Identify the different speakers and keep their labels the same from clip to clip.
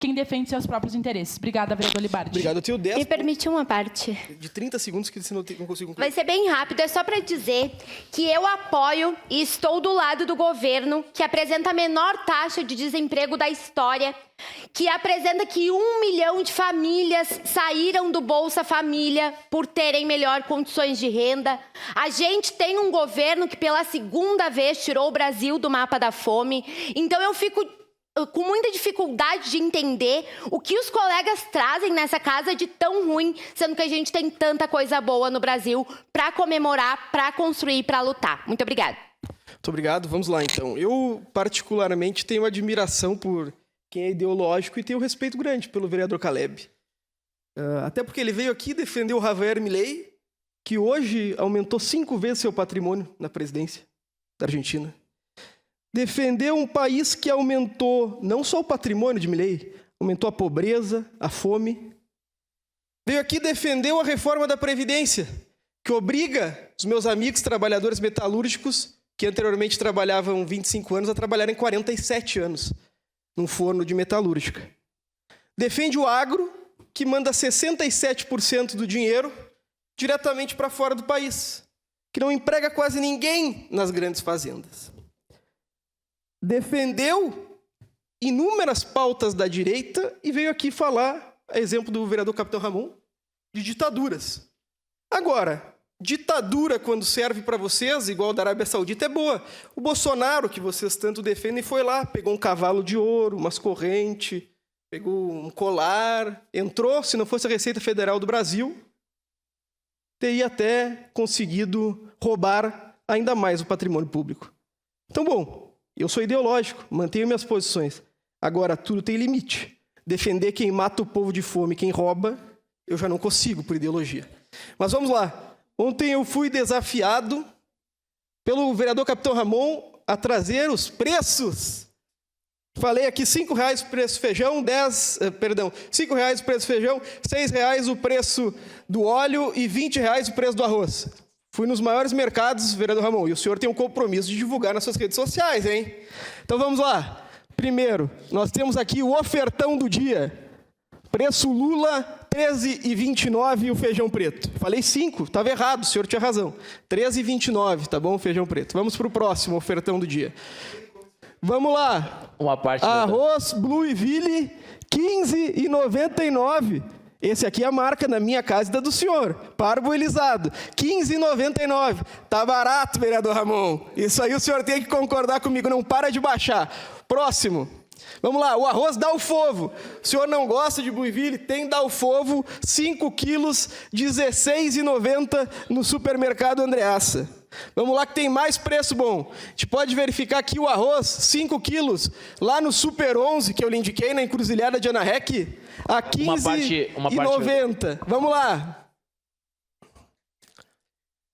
Speaker 1: quem defende seus próprios interesses. Obrigada, vereador Libardi.
Speaker 2: Obrigado. Eu tenho 10...
Speaker 3: Me permite uma parte.
Speaker 2: De 30 segundos que você não consigo concluir.
Speaker 3: Vai ser bem rápido, é só para dizer que eu apoio e estou do lado do governo que apresenta a menor taxa de desemprego da história, que apresenta que 1 milhão de famílias saíram do Bolsa Família por terem melhor condições de renda. A gente tem um governo que pela segunda vez tirou o Brasil do mapa da fome. Então eu fico com muita dificuldade de entender o que os colegas trazem nessa casa de tão ruim, sendo que a gente tem tanta coisa boa no Brasil para comemorar, para construir, para lutar. Muito obrigada.
Speaker 2: Muito obrigado. Vamos lá, então. Eu, particularmente, tenho admiração por quem é ideológico e tenho respeito grande pelo vereador Caleb. Até porque ele veio aqui defender o Javier Milei, que hoje aumentou 5 vezes seu patrimônio na presidência da Argentina. Defendeu um país que aumentou não só o patrimônio de Milei, aumentou a pobreza, a fome. Veio aqui defender a reforma da Previdência, que obriga os meus amigos trabalhadores metalúrgicos, que anteriormente trabalhavam 25 anos, a trabalharem 47 anos num forno de metalúrgica. Defende o agro, que manda 67% do dinheiro diretamente para fora do país, que não emprega quase ninguém nas grandes fazendas. Defendeu inúmeras pautas da direita e veio aqui falar, a exemplo do vereador Capitão Ramon, de ditaduras. Agora, ditadura, quando serve para vocês, igual da Arábia Saudita, é boa. O Bolsonaro, que vocês tanto defendem, foi lá, pegou um cavalo de ouro, umas correntes, pegou um colar, entrou, se não fosse a Receita Federal do Brasil, teria até conseguido roubar ainda mais o patrimônio público. Então, bom, eu sou ideológico, mantenho minhas posições. Agora, tudo tem limite. Defender quem mata o povo de fome, quem rouba, eu já não consigo por ideologia. Mas vamos lá. Ontem eu fui desafiado pelo vereador Capitão Ramon a trazer os preços. Falei aqui R$5 o preço do feijão, R$5 o preço do feijão, R$6 o preço do óleo e R$20 o preço do arroz. Fui nos maiores mercados, vereador Ramon, e o senhor tem um compromisso de divulgar nas suas redes sociais, hein? Então vamos lá. Primeiro, nós temos aqui o ofertão do dia. Preço Lula, R$13,29 o feijão preto. Falei 5, estava errado, o senhor tinha razão. R$13,29, tá bom, o feijão preto. Vamos para o próximo ofertão do dia. Vamos lá.
Speaker 4: Uma parte.
Speaker 2: Arroz Blueville, R$15,99. Esse aqui é a marca da minha casa e da do senhor. Parboilizado, R$15,99. Tá barato, vereador Ramon. Isso aí o senhor tem que concordar comigo, não para de baixar. Próximo. Vamos lá, o arroz Dalfovo. O senhor não gosta de Blueville? Tem Dalfovo, 5 quilos, R$16,90 no supermercado Andreassa. Vamos lá que tem mais preço bom. A gente pode verificar aqui o arroz, 5 quilos, lá no Super 11, que eu lhe indiquei na encruzilhada de Ana Rec, a R$15,90. Vamos lá.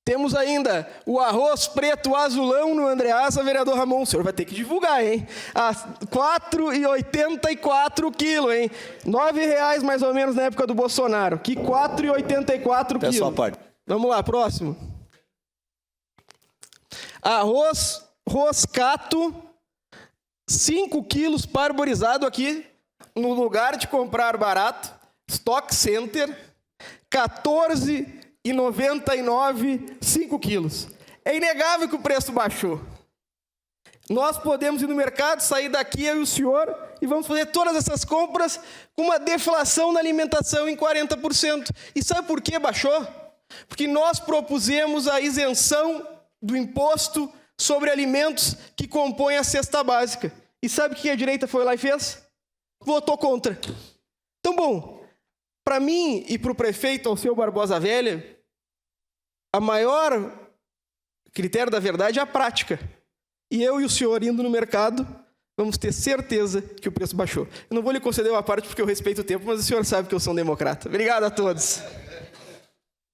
Speaker 2: Temos ainda o arroz preto azulão no Andreassa, vereador Ramon. O senhor vai ter que divulgar, hein? A R$4,84 o quilo, hein? R$9 mais ou menos na época do Bolsonaro. Que R$4,84 o quilo.
Speaker 4: Sua parte.
Speaker 2: Vamos lá, próximo. Arroz Roscato, 5 quilos parborizado aqui, no lugar de comprar barato, Stock Center, R$14,99, 5 quilos. É inegável que o preço baixou. Nós podemos ir no mercado, sair daqui, eu e o senhor, e vamos fazer todas essas compras com uma deflação na alimentação em 40%. E sabe por que baixou? Porque nós propusemos a isenção do imposto sobre alimentos que compõem a cesta básica. E sabe o que a direita foi lá e fez? Votou contra. Então, bom, para mim e para o prefeito Alceu Barbosa Velha, a maior critério da verdade é a prática. E eu e o senhor indo no mercado, vamos ter certeza que o preço baixou. Eu não vou lhe conceder uma parte porque eu respeito o tempo, mas o senhor sabe que eu sou um democrata. Obrigado a todos.